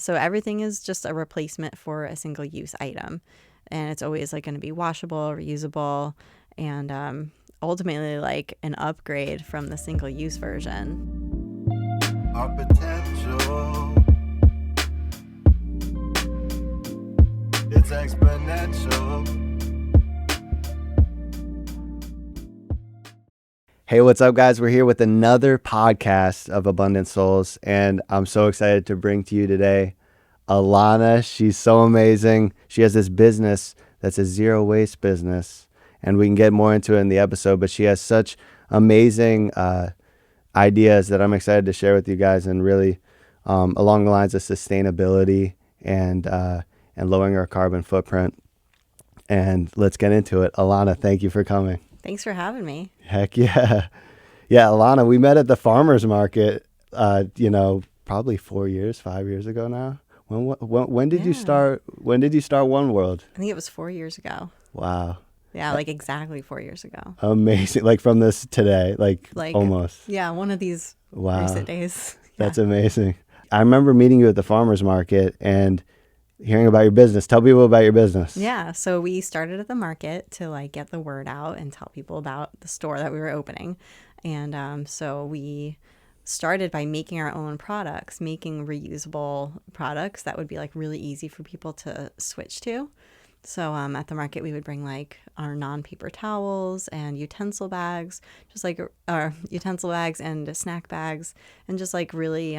So everything is just a replacement for a single-use item. And it's always like going to be washable, reusable, and ultimately like an upgrade from the single-use version. Our potential, it's exponential. Hey, what's up, guys? We're here with another podcast of Abundant Souls, and I'm so excited to bring to you today Elana. She's so amazing. She has this business that's a zero waste business, and we can get more into it in the episode, but she has such amazing ideas that I'm excited to share with you guys, and really along the lines of sustainability and lowering our carbon footprint. And let's get into it. Elana, thank you for coming. Thanks for having me. Heck yeah. Yeah, Elana, we met at the farmer's market, probably 5 years ago now. When did you start? When did you start One World? I think it was 4 years ago. Wow. Yeah, like exactly 4 years ago. Amazing. Like from this today, like almost. Yeah, one of these recent days. That's amazing. I remember meeting you at the farmer's market and hearing about your business. Tell people about your business. Yeah, so we started at the market to like get the word out and tell people about the store that we were opening. And so we started by making our own products, making reusable products that would be like really easy for people to switch to. So at the market, we would bring like our non-paper towels and utensil bags, just like our utensil bags and snack bags, and just like really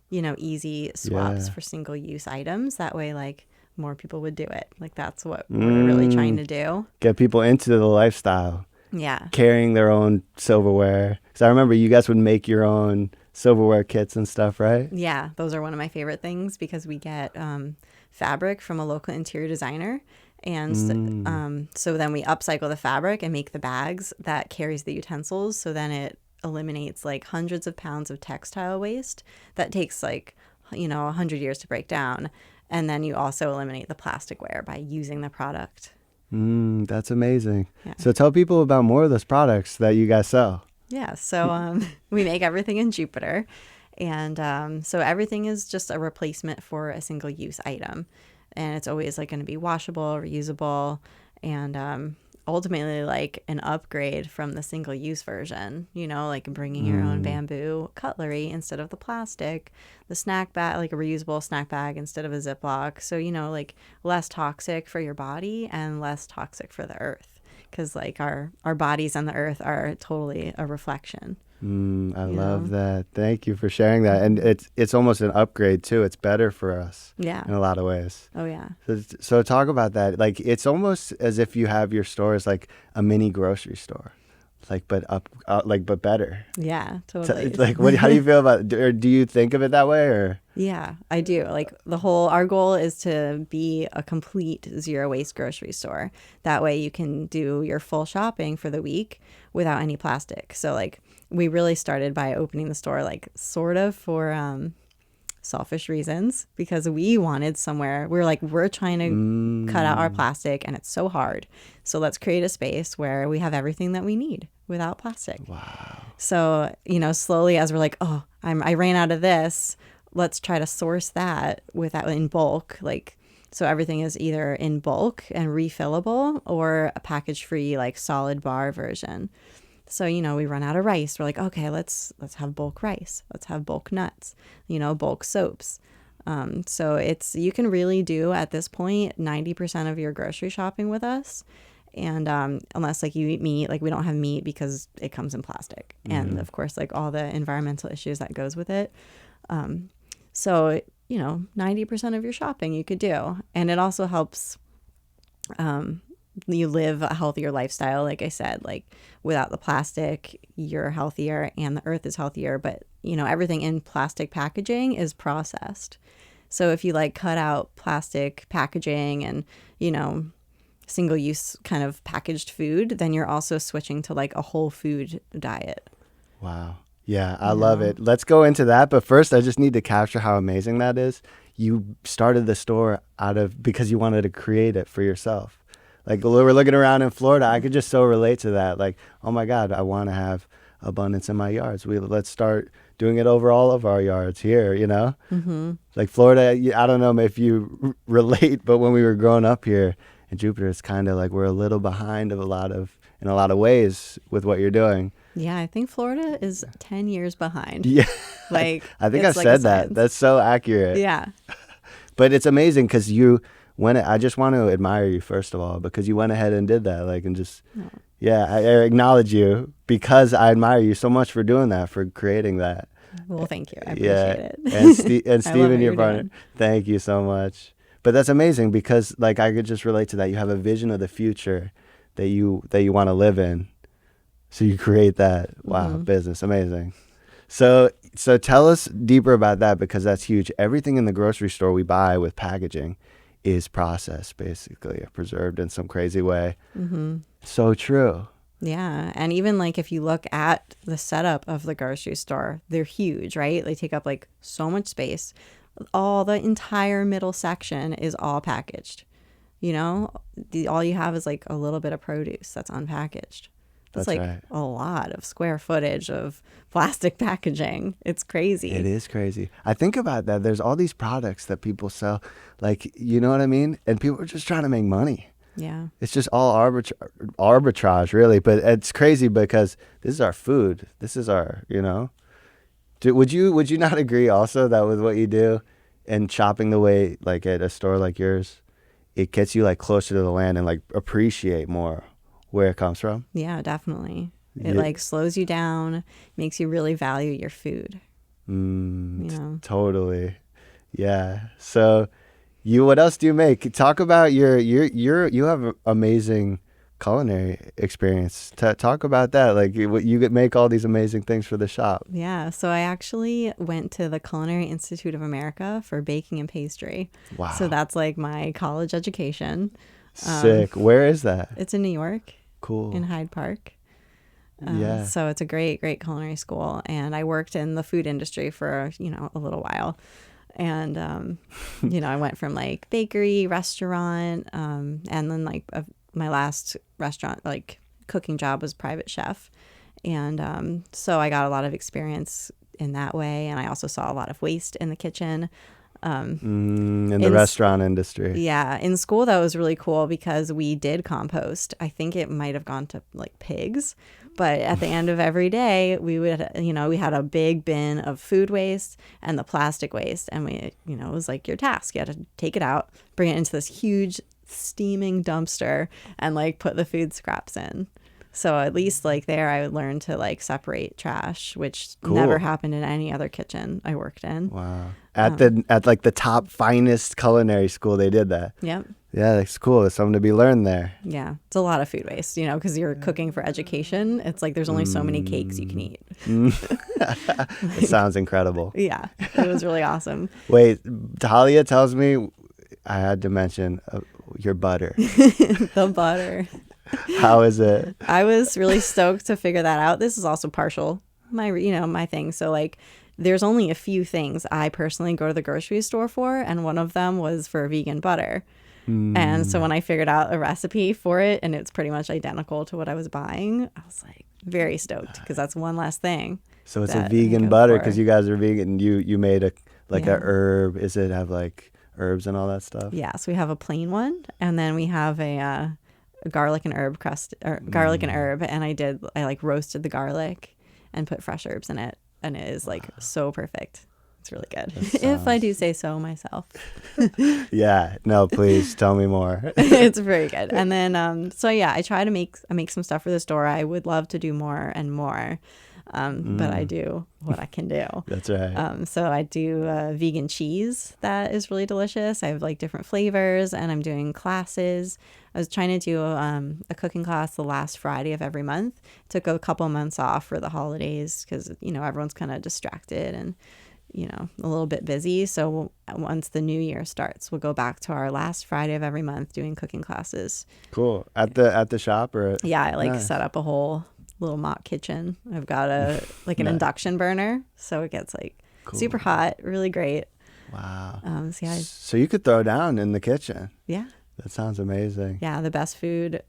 easy swaps for single-use items. That way, like, more people would do it. Like, that's what we're really trying to do. Get people into the lifestyle. Yeah. Carrying their own silverware. Because I remember you guys would make your own silverware kits and stuff, right? Yeah, those are one of my favorite things because we get fabric from a local interior designer. And so then we upcycle the fabric and make the bags that carries the utensils. So then it eliminates like hundreds of pounds of textile waste that takes like 100 years to break down, and then you also eliminate the plasticware by using the product. That's amazing. Yeah. So tell people about more of those products that you guys sell. Yeah, so we make everything in Jupiter, and so everything is just a replacement for a single-use item, and it's always like going to be washable, reusable, and ultimately like an upgrade from the single-use version, like bringing your own bamboo cutlery instead of the plastic, the snack bag, like a reusable snack bag instead of a Ziploc. So, like less toxic for your body and less toxic for the earth, because like our bodies and the earth are totally a reflection. I love that. Thank you for sharing that. And it's almost an upgrade too. It's better for us. Yeah. In a lot of ways. Oh yeah. So talk about that. Like it's almost as if you have your store as like a mini grocery store, like but better. Yeah, totally. Like how do you feel about it? Or do you think of it that way or? Yeah, I do. Like our goal is to be a complete zero waste grocery store. That way you can do your full shopping for the week without any plastic. So like we really started by opening the store like sort of for selfish reasons, because we wanted somewhere. We're trying to cut out our plastic, and it's so hard. So let's create a space where we have everything that we need without plastic. Wow. So, slowly as we're like, I ran out of this, let's try to source that in bulk. Like, so everything is either in bulk and refillable or a package-free like solid bar version. So, we run out of rice. We're like, okay, let's have bulk rice. Let's have bulk nuts, bulk soaps. So you can really do at this point 90% of your grocery shopping with us. And unless like you eat meat, like we don't have meat because it comes in plastic. And of course, like all the environmental issues that goes with it. So, 90% of your shopping you could do. And it also helps you live a healthier lifestyle. Like I said, like without the plastic, you're healthier and the earth is healthier. But, everything in plastic packaging is processed. So if you like cut out plastic packaging and, single-use kind of packaged food, then you're also switching to like a whole food diet. Wow. Yeah, I love it. Let's go into that. But first, I just need to capture how amazing that is. You started the store because you wanted to create it for yourself. Like we're looking around in Florida, I could just so relate to that. Like, oh my God, I want to have abundance in my yards. Let's start doing it over all of our yards here, you know? Mm-hmm. Like Florida, I don't know if you relate, but when we were growing up here in Jupiter, it's kind of like we're a little behind in a lot of ways with what you're doing. Yeah, I think Florida is 10 years behind. Yeah. Like, I think it's I've like a said that. science. That's so accurate. Yeah. But it's amazing because I just want to admire you, first of all, because you went ahead and did that. Like, and just, yeah, I acknowledge you because I admire you so much for doing that, for creating that. Well, thank you. I appreciate it. And I love Steven, what your you're partner, doing. thank you so much. But that's amazing because, like, I could just relate to that. You have a vision of the future that you want to live in. So you create that. Wow, business. Amazing. So tell us deeper about that, because that's huge. Everything in the grocery store we buy with packaging is processed, basically, or preserved in some crazy way. Mm-hmm. So true. Yeah. And even like if you look at the setup of the grocery store, they're huge, right? They take up like so much space. All the entire middle section is all packaged. You know, all you have is like a little bit of produce that's unpackaged. That's like right. a lot of square footage of plastic packaging. It's crazy. It is crazy. I think about that. There's all these products that people sell, like, you know what I mean? And people are just trying to make money. Yeah. It's just all arbitrage, really. But it's crazy because this is our food. This is our, you know. Would you not agree also that with what you do and shopping the way, like at a store like yours, it gets you like closer to the land and like appreciate more where it comes from? Yeah, definitely. It Yeah. like slows you down, makes you really value your food. You know. Totally. Yeah. So what else do you make? Talk about you have an amazing culinary experience. Talk about that. Like you could make all these amazing things for the shop. Yeah, so I actually went to the Culinary Institute of America for baking and pastry. Wow. So that's like my college education. Sick. Where is that? It's in New York, Cool. in Hyde Park. Yeah. So it's a great culinary school. And I worked in the food industry for, a little while. And, I went from like bakery, restaurant, and then like my last restaurant, like cooking job was private chef. And so I got a lot of experience in that way. And I also saw a lot of waste in the kitchen. In the restaurant industry. Yeah. In school, that was really cool because we did compost. I think it might have gone to like pigs. But at the end of every day, we would, we had a big bin of food waste and the plastic waste. And it was like your task. You had to take it out, bring it into this huge steaming dumpster and like put the food scraps in. So at least like there I would learn to like separate trash, which never happened in any other kitchen I worked in. Wow. At like the top finest culinary school, they did that. Yep. Yeah, that's cool. There's something to be learned there. Yeah. It's a lot of food waste, because you're cooking for education. It's like there's only so many cakes you can eat. It sounds incredible. Yeah. It was really awesome. Wait, Talia tells me I had to mention your butter. The butter. How is it? I was really stoked to figure that out. This is also partial my thing. So like there's only a few things I personally go to the grocery store for, and one of them was for vegan butter. And so when I figured out a recipe for it and it's pretty much identical to what I was buying, I was like very stoked because that's one last thing. So it's a vegan butter because you guys are vegan. You made a herb. Is it have like herbs and all that stuff? Yeah, so we have a plain one, and then we have a garlic and herb crust, or garlic and herb, and I like roasted the garlic and put fresh herbs in it, and it is like so perfect. It's really good. If I do say so myself. Yeah, no, please tell me more. It's very good. And then so yeah, I make some stuff for the store. I would love to do more and more. But I do what I can do. That's right. So I do vegan cheese that is really delicious. I have like different flavors, and I'm doing classes. I was trying to do a cooking class the last Friday of every month. Took a couple months off for the holidays because everyone's kind of distracted and a little bit busy. So once the new year starts, we'll go back to our last Friday of every month doing cooking classes. Cool. At the shop or? Yeah, I Nice. set up a whole little mock kitchen. I've got an induction burner, so it gets like super hot, really great. Wow. So you could throw down in the kitchen. Yeah. That sounds amazing. Yeah, the best food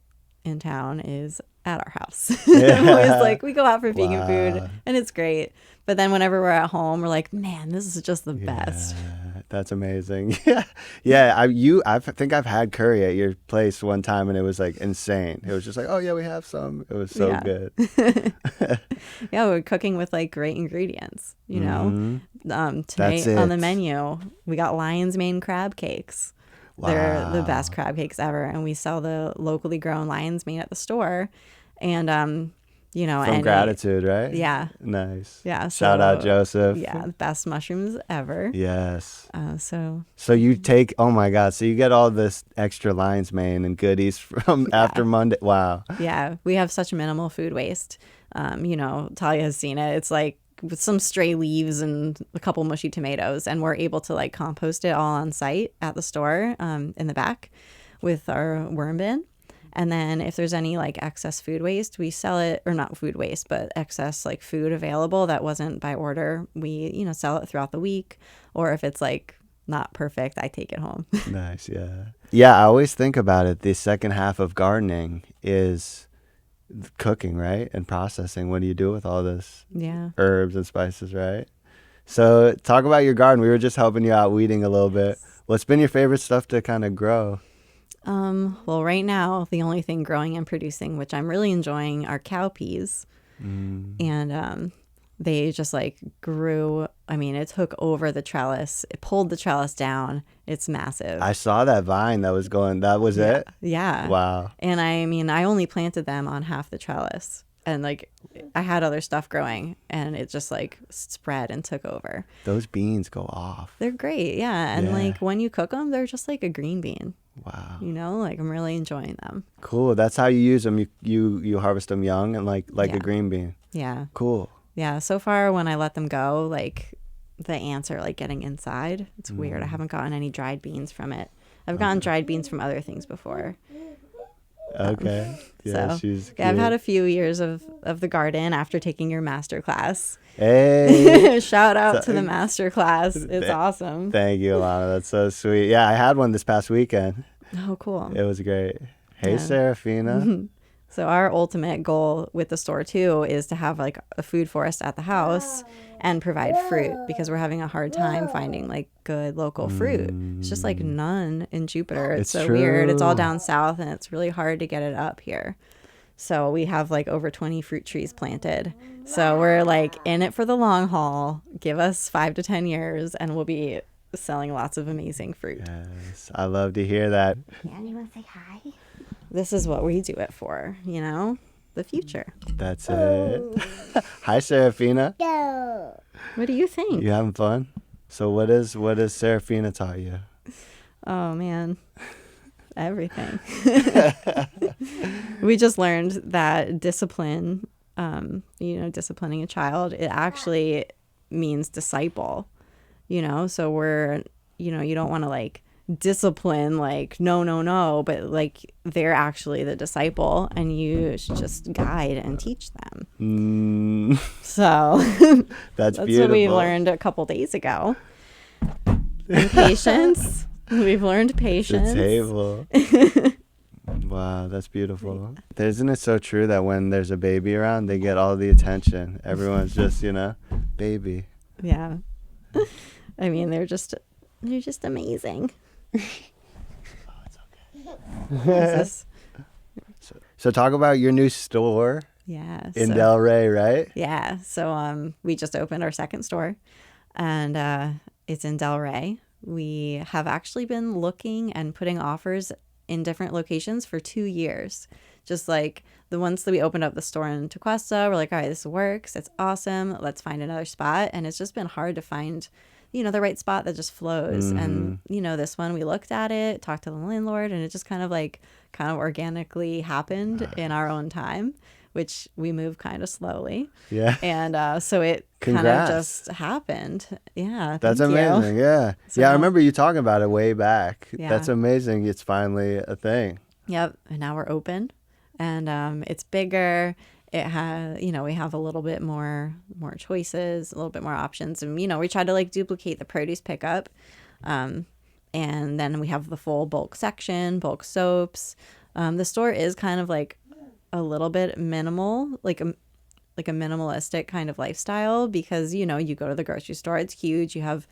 in town is at our house. Yeah. Always like we go out for vegan food and it's great, But then whenever we're at home, we're like, man, this is just the best. That's amazing. Yeah. I think I've had curry at your place one time, and it was like insane. It was just like, oh yeah, we have some. It was so good. Yeah, we're cooking with like great ingredients. You know, tonight on the menu we got lion's mane crab cakes. Wow. They're the best crab cakes ever, and we sell the locally grown lion's mane at the store. And you know, from Gratitude, right? Yeah. Nice. Yeah. Shout out Joseph. Yeah, the best mushrooms ever. Yes. So you take, oh my God, so you get all this extra lion's mane and goodies from after Monday. Wow. Yeah, we have such minimal food waste. You know, Talia has seen it. It's like with some stray leaves and a couple mushy tomatoes, and we're able to like compost it all on site at the store in the back with our worm bin. And then if there's any like excess food waste, we sell it, or not food waste, but excess like food available that wasn't by order. We, you know, sell it throughout the week. Or if it's like not perfect, I take it home. Nice. Yeah. Yeah. I always think about it. The second half of gardening is cooking, right? And processing. What do you do with all this herbs and spices, right? So talk about your garden. We were just helping you out weeding a little bit. What's been your favorite stuff to kind of grow? Well, right now, the only thing growing and producing, which I'm really enjoying, are cowpeas. And they just like grew. I mean, it took over the trellis. It pulled the trellis down. It's massive. I saw that vine that was going, that was it? Yeah. Wow. And I mean, I only planted them on half the trellis. And like I had other stuff growing, and it just like spread and took over. Those beans go off. They're great. Yeah. And like when you cook them, they're just like a green bean. Wow. You know, like I'm really enjoying them. Cool. That's how you use them. You harvest them young and like a green bean. Yeah. Cool. Yeah. So far, when I let them go, like the ants are like getting inside. It's weird. I haven't gotten any dried beans from it. I've gotten dried beans from other things before. Okay. Yeah, so, she's cute. Yeah, I've had a few years of the garden after taking your master class. Hey. Shout out to the master class. It's awesome. Thank you, Elana. That's so sweet. Yeah, I had one this past weekend. Oh, cool. It was great. Hey, Seraphina. So our ultimate goal with the store too is to have like a food forest at the house and provide fruit, because we're having a hard time finding like good local fruit. It's just like none in Jupiter. It's so true. Weird. It's all down south, and it's really hard to get it up here. So we have like over 20 fruit trees planted. So we're like in it for the long haul. Give us 5 to 10 years and we'll be selling lots of amazing fruit. Yes, I love to hear that. Yeah, you want to say hi? This is what we do it for, you know? The future. That's it. Hi, Seraphina. What do you think? You having fun? So what has Seraphina taught you? Oh, man. Everything. We just learned that discipline, disciplining a child, it actually means disciple, so we're, you don't want to like discipline like no, but like they're actually the disciple and you should just guide and teach them. So that's beautiful. what we learned a couple days ago. And patience. We've learned patience. The table. Wow, that's beautiful. Isn't it so true that when there's a baby around, they get all the attention? Everyone's just, baby. Yeah. I mean, they're just amazing. Oh, it's okay. So talk about your new store. Yeah. In Delray, right? Yeah. So we just opened our second store, and it's in Delray. We have actually been looking and putting offers in different locations for 2 years. Just like the ones that we opened up the store in Tequesta, we're like, all right, this works. It's awesome. Let's find another spot. And it's just been hard to find, the right spot that just flows. And, this one, we looked at it, talked to the landlord, and it just kind of organically happened in our own time, which we moved kind of slowly. Yeah. And so it kind of just happened. Yeah. That's amazing. You. Yeah. So, yeah. I remember you talking about it way back. Yeah. That's amazing. It's finally a thing. Yep. And now we're open, and it's bigger. It has, we have a little bit more choices, a little bit more options. And, we try to like duplicate the produce pickup. And then we have the full bulk section, bulk soaps. The store is kind of like a little bit minimal, like like a minimalistic kind of lifestyle because, you know, you go to the grocery store, it's huge. You have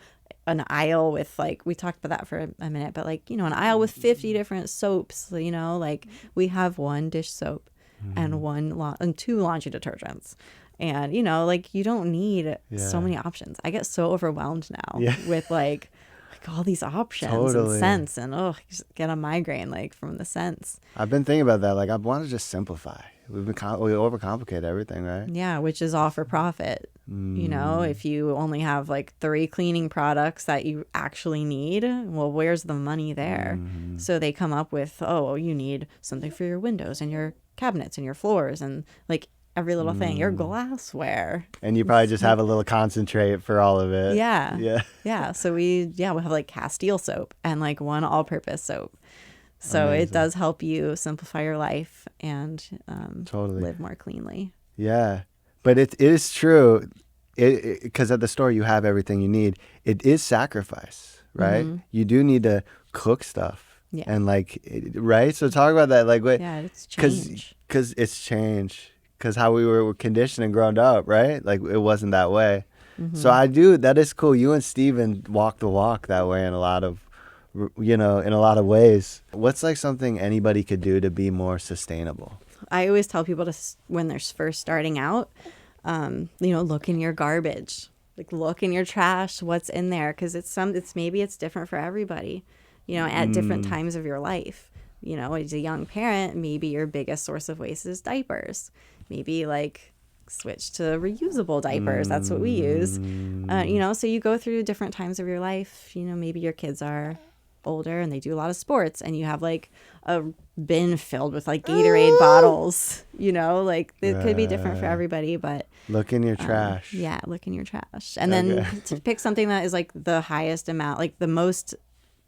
an aisle with like, we talked about that for a minute, but like, you know, an aisle with 50 different soaps, you know, like we have one dish soap and and 2 laundry detergents. And, you know, like you don't need so many options. I get so overwhelmed now with like all these options and scents and I just get a migraine like from the scents. I've been thinking about that. Like I want to just simplify. We overcomplicate everything, right? Yeah, which is all for profit. You know, if you only have like 3 cleaning products that you actually need, well, where's the money there? So they come up with, you need something for your windows and your cabinets and your floors and like every little thing, your glassware. And you probably just have a little concentrate for all of it. Yeah. So we have like Castile soap and like one all-purpose soap. So Amazing. It does help you simplify your life and totally live more cleanly. Yeah, but it is true because at the store you have everything you need. It is sacrifice, right? You do need to cook stuff. Yeah. And like, right? So talk about that. Like, what? Yeah, it's change. Because it's change. Because how we were conditioned and grown up, right? Like it wasn't that way. So that is cool. You and Steven walk the walk that way in a lot of, in a lot of ways. What's like something anybody could do to be more sustainable? I always tell people when they're first starting out, look in your garbage, like look in your trash, what's in there. Cause maybe it's different for everybody, at different times of your life. As a young parent, maybe your biggest source of waste is diapers. Maybe like switch to reusable diapers. That's what we use. So you go through different times of your life. Maybe your kids are older and they do a lot of sports and you have like a bin filled with like Gatorade bottles, like it could be different for everybody, but look in your trash. Look in your trash. And then to pick something that is like the highest amount, like the most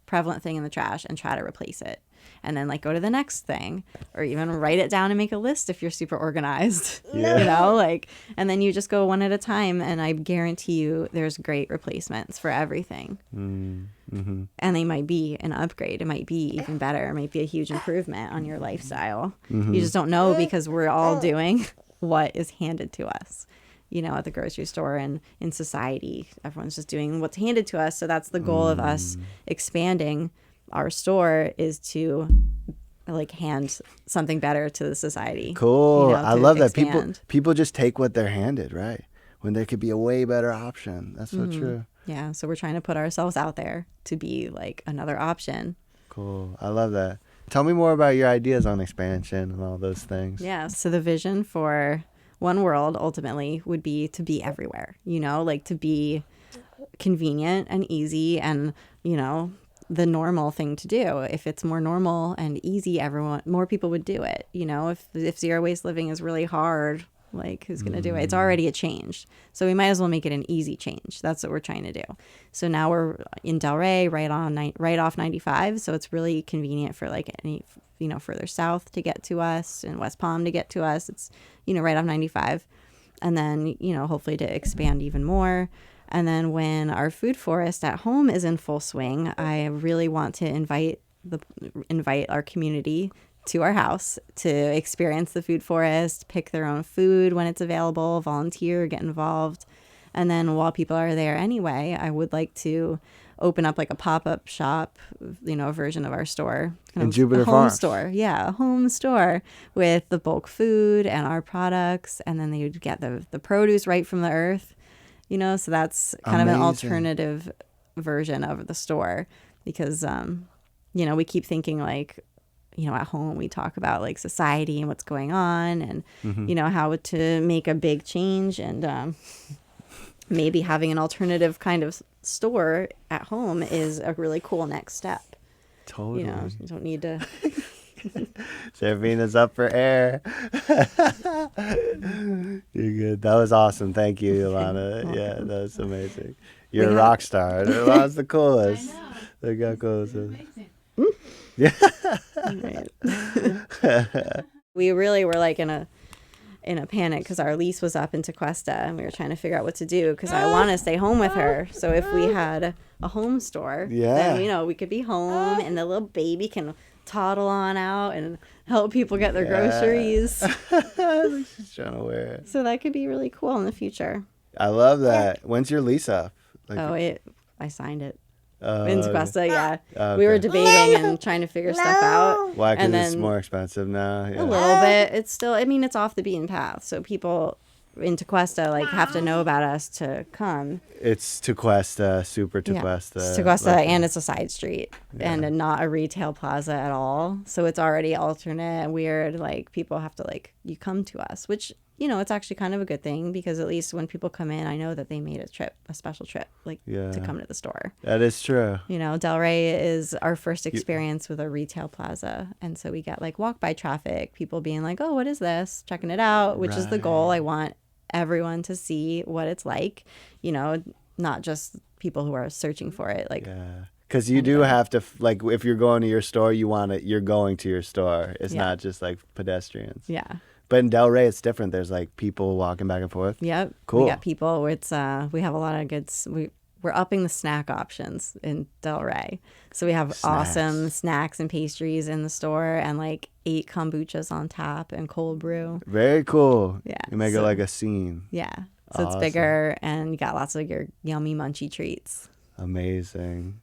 prevalent thing in the trash and try to replace it. And then like go to the next thing or even write it down and make a list if you're super organized, and then you just go one at a time. And I guarantee you there's great replacements for everything. And they might be an upgrade. It might be even better. It might be a huge improvement on your lifestyle. You just don't know because we're all doing what is handed to us, at the grocery store and in society. Everyone's just doing what's handed to us. So that's the goal of us expanding our store, is to like hand something better to the society. Cool. I love expand. That people just take what they're handed, right? When there could be a way better option. That's so true. Yeah. So we're trying to put ourselves out there to be like another option. Cool. I love that. Tell me more about your ideas on expansion and all those things. Yeah. So the vision for One World ultimately would be to be everywhere, like to be convenient and easy and, the normal thing to do. If it's more normal and easy, more people would do it. If zero waste living is really hard, like who's going to do it? It's already a change. So we might as well make it an easy change. That's what we're trying to do. So now we're in Delray, right off 95. So it's really convenient for like any, further south to get to us and West Palm to get to us. It's, right off 95. And then, hopefully to expand even more. And then when our food forest at home is in full swing, I really want to invite our community to our house to experience the food forest, pick their own food when it's available, volunteer, get involved. And then while people are there anyway, I would like to open up like a pop-up shop, a version of our store. In Jupiter Farms. Farms. Store. Yeah, a home store with the bulk food and our products. And then they would get the produce right from the earth. So that's kind of an alternative version of the store because, we keep thinking like, at home we talk about like society and what's going on and, how to make a big change and maybe having an alternative kind of store at home is a really cool next step. Totally. You don't need to... Seraphina's up for air. You're good. That was awesome. Thank you, Elana. Yeah, that was amazing. You're a rock star. Elana's the coolest. Look how cool this is. Yeah. We really were like in a panic because our lease was up in Tequesta and we were trying to figure out what to do because I want to stay home with her. So if we had a home store, then we could be home and the little baby can toddle on out and help people get their groceries. She's trying to wear it. So that could be really cool in the future. I love that. When's your lease up? I signed it. okay. In Tequesta, yeah. Okay. We were debating and trying to figure stuff out. Why? Because And it's then more expensive now. Yeah. a little bit. It's still, I mean, it's off the beaten path. So people in Tequesta like have to know about us to come. It's Tequesta, super Tequesta. Yeah. It's Tequesta, and it's a side street and not a retail plaza at all. So it's already alternate and weird. Like people have to you come to us, which, it's actually kind of a good thing because at least when people come in, I know that they made a special trip, to come to the store. That is true. Delray is our first experience with a retail plaza. And so we get walk by traffic, people being like, oh, what is this? Checking it out, which is the goal. I want everyone to see what it's like, not just people who are searching for it. Because you do have to, if you're going to your store, you're going to your store. It's not just pedestrians. Yeah. But in Delray, it's different. There's people walking back and forth. Yep. Cool. We got people. It's we have a lot of good. We're upping the snack options in Delray. So we have awesome snacks and pastries in the store, and 8 kombuchas on tap and cold brew. Very cool. Yeah. You make it like a scene. Yeah. So it's bigger, and you got lots of your yummy munchy treats. Amazing.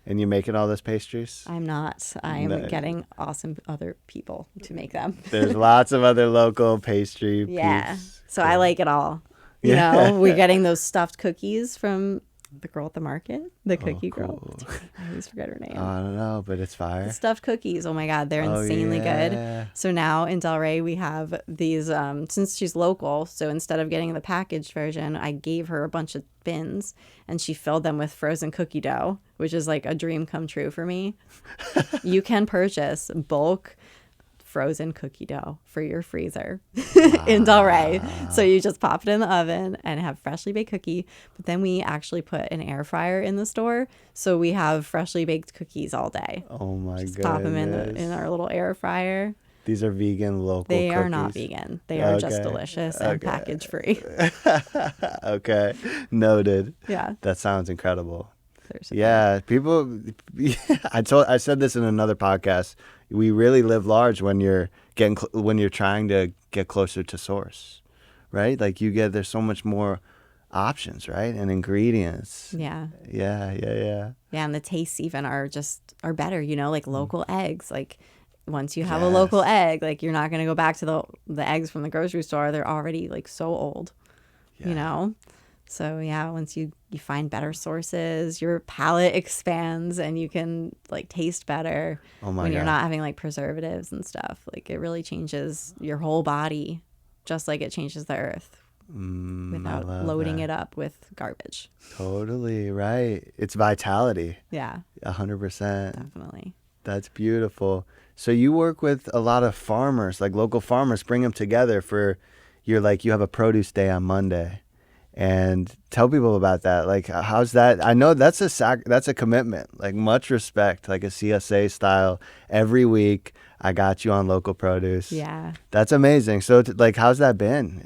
And you making all those pastries? I'm not. I'm getting awesome other people to make them. There's lots of other local pastry. Yeah. peeps. So I like it all. We're getting those stuffed cookies from the girl at the market, the cookie girl. I always forget her name. I don't know, but it's fire. The stuffed cookies. Oh my God, they're insanely good. So now in Delray we have these. Since she's local, so instead of getting the packaged version, I gave her a bunch of bins, and she filled them with frozen cookie dough, which is a dream come true for me. You can purchase bulk frozen cookie dough for your freezer in Delray. So you just pop it in the oven and have freshly baked cookie. But then we actually put an air fryer in the store, so we have freshly baked cookies all day. Oh my god! Pop them in our little air fryer. These are vegan local They cookies. are not vegan. They are just delicious and package free. Okay, noted. Yeah. That sounds incredible. Seriously. Yeah, people. I said this in another podcast. We really live large when you're trying to get closer to source, right? There's so much more options, right? And ingredients. Yeah. Yeah. Yeah, and the tastes even are better. Local eggs. Once you have a local egg, you're not gonna go back to the eggs from the grocery store. They're already so old. So yeah, once you find better sources, your palate expands and you can taste better when you're not having preservatives and stuff. It really changes your whole body, just like it changes the earth without loading it up with garbage. Totally right. It's vitality. Yeah. 100%. Definitely. That's beautiful. So you work with a lot of farmers, local farmers, bring them together for you have a produce day on Monday. And tell people about that. How's that? I know that's a commitment. Much respect. A CSA style. Every week, I got you on local produce. Yeah. That's amazing. So, how's that been?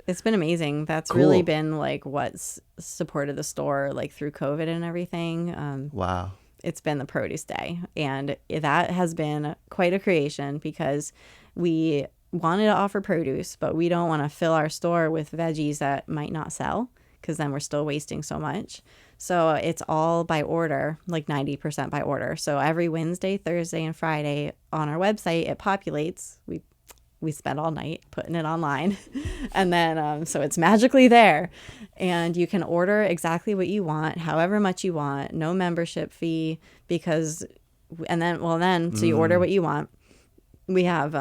It's been amazing. That's cool. really been what's supported the store through COVID and everything. Wow. It's been the produce day, and that has been quite a creation because we wanted to offer produce, but we don't want to fill our store with veggies that might not sell because then we're still wasting so much. So it's all by order, 90% by order. So every Wednesday, Thursday, and Friday on our website, it populates. We spend all night putting it online. And then, so it's magically there. And you can order exactly what you want, however much you want, no membership fee so you order what you want. We have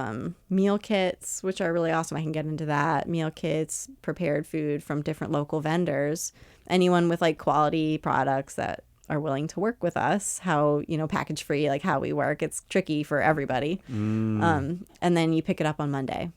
meal kits, which are really awesome. I can get into that. Meal kits, prepared food from different local vendors. Anyone with quality products that are willing to work with us. How, package free, how we work. It's tricky for everybody. And then you pick it up on Monday.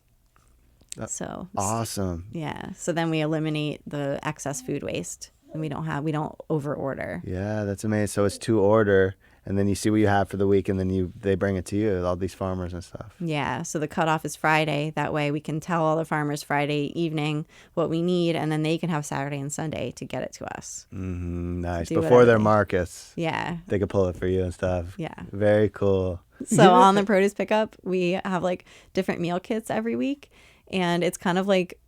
So awesome. Yeah. So then we eliminate the excess food waste, and we don't over order. Yeah, that's amazing. So it's to order. and then you see what you have for the week, and then they bring it to you, all these farmers and stuff. Yeah, so the cutoff is Friday. That way we can tell all the farmers Friday evening what we need, and then they can have Saturday and Sunday to get it to us. Nice. Do Before whatever their they- markets, Yeah. they could pull it for you and stuff. Yeah. Very cool. So on the produce pickup, we have like different meal kits every week, and it's kind of like,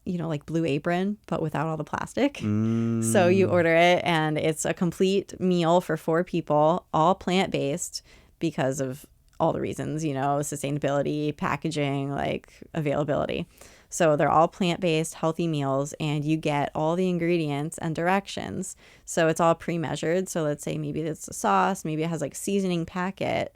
like Blue Apron, but without all the plastic. So you order it, and it's a complete meal for 4 people, all plant-based because of all the reasons, sustainability, packaging, like availability. So they're all plant-based, healthy meals, and you get all the ingredients and directions. So it's all pre-measured. So let's say maybe it's a sauce, maybe it has like seasoning packet,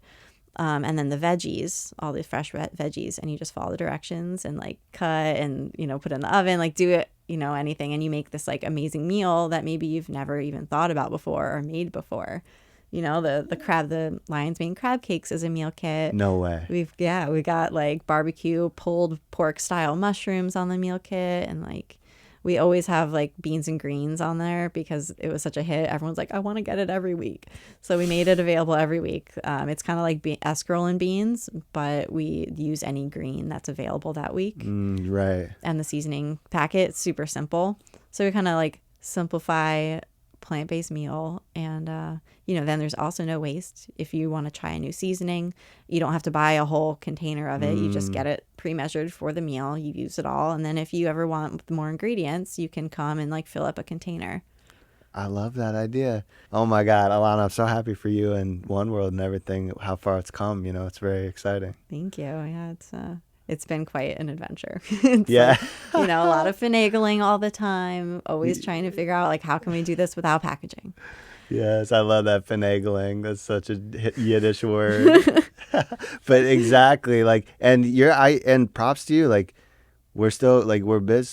and then the veggies, all the fresh veggies, and you just follow the directions and like cut and, put in the oven, like do it, anything. And you make this like amazing meal that maybe you've never even thought about before or made before. The lion's mane crab cakes is a meal kit. No way. We got like barbecue pulled pork style mushrooms on the meal kit, and like we always have like beans and greens on there because it was such a hit. Everyone's like, I want to get it every week. So we made it available every week. It's kind of like escarole and beans, but we use any green that's available that week. Right. And the seasoning packet, super simple. So we kind of like simplify plant-based meal, and then there's also no waste. If you want to try a new seasoning, you don't have to buy a whole container of it. You just get it pre-measured for the meal. You use it all, and then if you ever want more ingredients, you can come and like fill up a container. I love that idea. Oh my God, Elana, I'm so happy for you and One World and everything, how far it's come. It's very exciting. Thank you. Yeah, it's been quite an adventure. It's Yeah. like, a lot of finagling all the time, always trying to figure out like, how can we do this without packaging? Yes, I love that finagling. That's such a Yiddish word. But exactly, like, and props to you, like, we're still like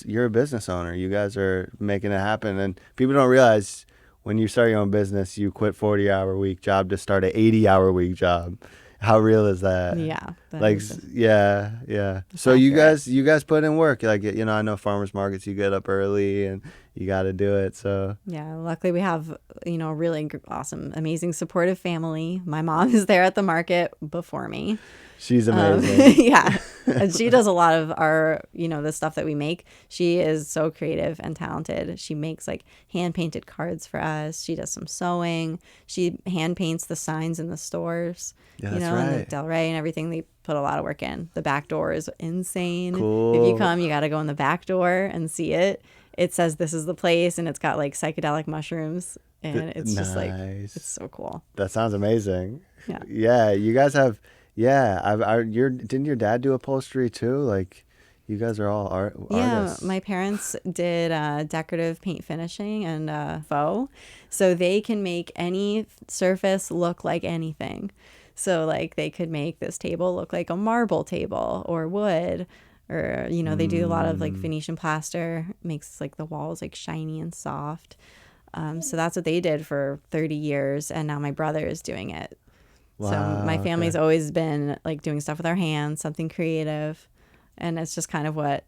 you're a business owner. You guys are making it happen, and people don't realize when you start your own business, you quit 40-hour week job to start an 80-hour week job. How real is that? Yeah. Like, yeah. So you guys put in work. Like, I know farmers markets, you get up early and you got to do it. So yeah, luckily we have, a really awesome, amazing, supportive family. My mom is there at the market before me. she's amazing. Yeah. And she does a lot of our, the stuff that we make. She is so creative and talented. She makes like hand painted cards for us. She does some sewing. She hand paints the signs in the stores, Yeah, that's and the right. Delray and everything. They put a lot of work in. The back door is insane. Cool. If you come, you got to go in the back door and see it. It says this is the place, and it's got like psychedelic mushrooms, and it's just like, Nice. it's so cool. That sounds amazing. Yeah. Yeah, you guys have. Yeah, didn't your dad do upholstery too? Like, you guys are all artists. Yeah, my parents did decorative paint finishing and faux, so they can make any surface look like anything. So like they could make this table look like a marble table or wood, or they do a lot of like Venetian plaster, makes like the walls like shiny and soft. So that's what they did for 30 years, and now my brother is doing it. Wow, So my family's okay. always been like doing stuff with our hands, something creative. And it's just kind of what,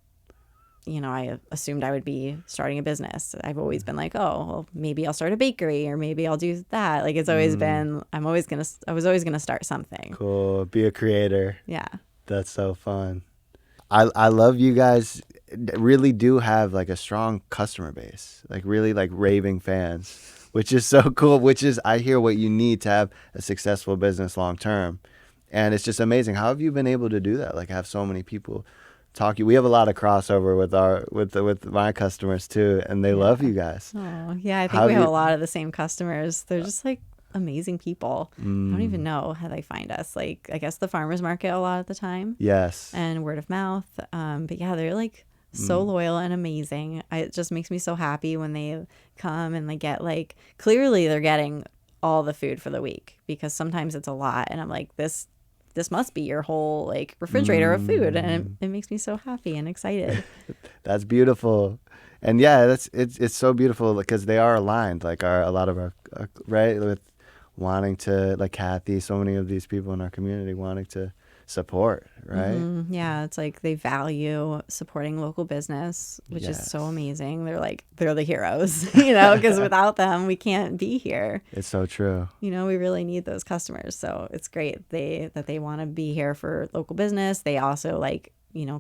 I assumed I would be starting a business. I've always been like, oh, well, maybe I'll start a bakery, or maybe I'll do that. Like it's always been, I was always going to start something. Cool. Be a creator. Yeah. That's so fun. I love you guys really do have like a strong customer base, like really like raving fans, which is so cool, which is, I hear, what you need to have a successful business long term. And it's just amazing. How have you been able to do that? Like have so many people talk you. We have a lot of crossover with my customers too, and they love you guys. Oh, yeah. I think How we have have a you- lot of the same customers. They're just like amazing people. I don't even know how they find us. Like, I guess the farmers market a lot of the time, Yes. and word of mouth. But yeah, they're like so loyal and amazing. It just makes me so happy when they come and they get like, clearly they're getting all the food for the week, because sometimes it's a lot, and I'm like, this must be your whole like refrigerator of food, and it makes me so happy and excited. That's beautiful. And yeah, it's so beautiful because they are aligned, like a lot of our right, with wanting to, like Kathy, so many of these people in our community wanting to support, right? Yeah, it's like they value supporting local business, which is so Yes. amazing. They're the heroes, because without them, we can't be here. It's so true. We really need those customers. So it's great that they want to be here for local business. They also like,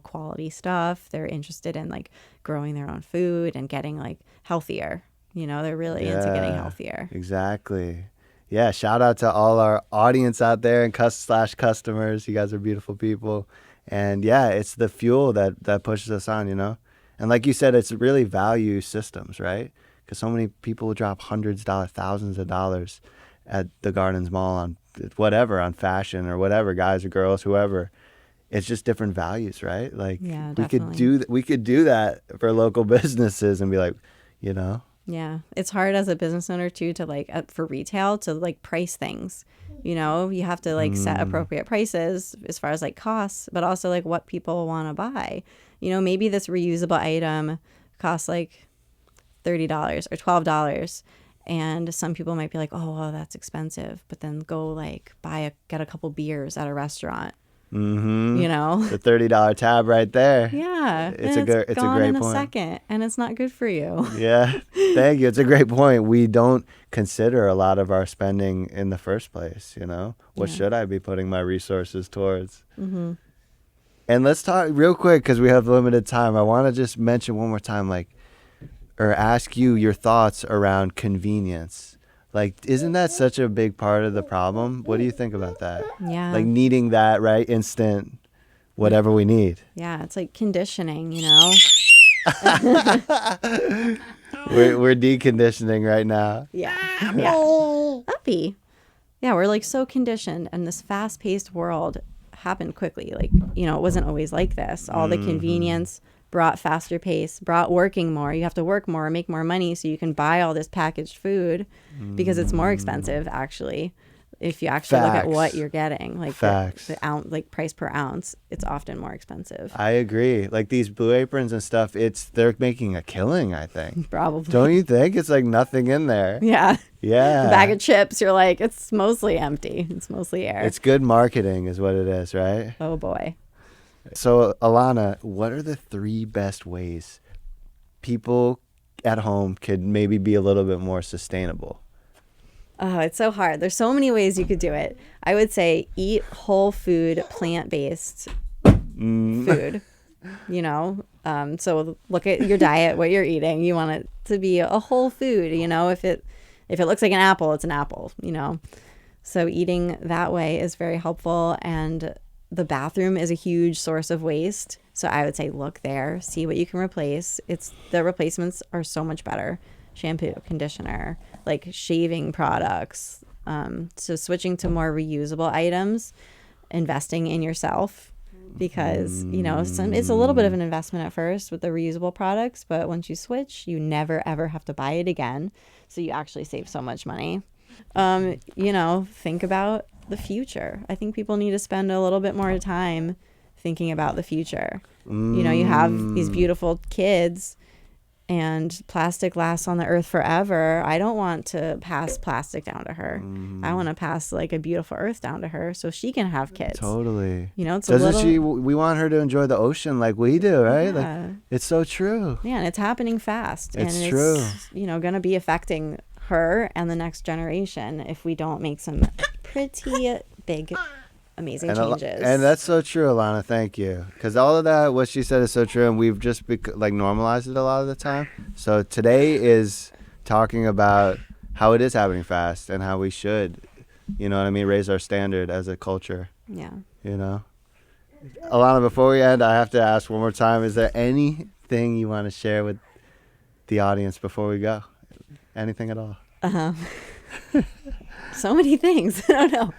quality stuff. They're interested in like growing their own food and getting like healthier. They're really into getting healthier. Exactly. Yeah, shout out to all our audience out there and /customers. You guys are beautiful people. And yeah, it's the fuel that pushes us on, And like you said, it's really value systems, right? Because so many people drop hundreds of dollars, thousands of dollars at the Gardens Mall on whatever, on fashion or whatever, guys or girls, whoever. It's just different values, right? Like Yeah, we could do that for local businesses and be like, Yeah, it's hard as a business owner too to like for retail to like price things. You have to like set appropriate prices as far as like costs, but also like what people want to buy. Maybe this reusable item costs like $30 or $12, and some people might be like, "Oh, well, that's expensive," but then go like get a couple beers at a restaurant. The $30 tab right there. Yeah, It's and it's a gone great in point. a second, and it's not good for you. Yeah, thank you. It's a great point. We don't consider a lot of our spending in the first place. What should I be putting my resources towards? And let's talk real quick because we have limited time. I want to just mention one more time, or ask you your thoughts around convenience. Like, isn't that such a big part of the problem? What do you think about that? Yeah. Like needing that, right? Instant, whatever we need. Yeah, it's like conditioning, We're deconditioning right now. Yeah. Uppy. Yeah, we're like so conditioned, and this fast-paced world happened quickly. Like, it wasn't always like this. All the convenience brought faster pace, brought working more. You have to work more, make more money so you can buy all this packaged food because it's more expensive actually. If you actually look at what you're getting, like the ounce, like price per ounce, it's often more expensive. I agree. Like these Blue Aprons and stuff, they're making a killing, I think. Probably. Don't you think? It's like nothing in there. Yeah. Yeah. A bag of chips, you're like, it's mostly empty. It's mostly air. It's good marketing is what it is, right? Oh boy. So Elana, what are the 3 best ways people at home could maybe be a little bit more sustainable? Oh, it's so hard. There's so many ways you could do it. I would say eat whole food, plant-based food. So look at your diet, what you're eating. You want it to be a whole food. If it looks like an apple, it's an apple. So eating that way is very helpful. And the bathroom is a huge source of waste. So I would say look there, see what you can replace. The replacements are so much better. Shampoo, conditioner, like shaving products. So switching to more reusable items, investing in yourself, because it's a little bit of an investment at first with the reusable products, but once you switch, you never ever have to buy it again. So you actually save so much money. Think about the future. I think people need to spend a little bit more time thinking about the future. You have these beautiful kids and plastic lasts on the earth forever. I don't want to pass plastic down to her. I want to pass like a beautiful earth down to her so she can have kids. Totally. It's we want her to enjoy the ocean like we do, right? Yeah. Like, it's so true. Yeah, and it's happening fast. It's and true. It's, going to be affecting her and the next generation if we don't make some pretty big amazing changes. And that's so true, Elana. Thank you. Because all of that, what she said is so true, and we've just normalized it a lot of the time. So today is talking about how it is happening fast and how we should, raise our standard as a culture. Yeah. Elana, before we end, I have to ask one more time, is there anything you want to share with the audience before we go? Anything at all? So many things. I don't know.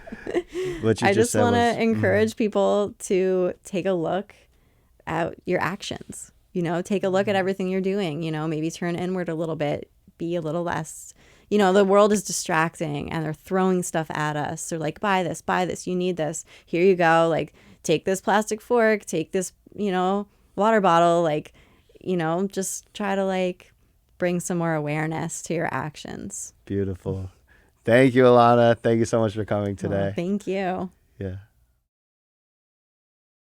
I just want to encourage people to take a look at your actions. Take a look at everything you're doing. Maybe turn inward a little bit, be a little less. The world is distracting and they're throwing stuff at us. They're like, buy this, you need this. Here you go. Like, take this plastic fork, take this, water bottle. Just try to bring some more awareness to your actions. Beautiful. Thank you, Elana. Thank you so much for coming today. Thank you. Yeah.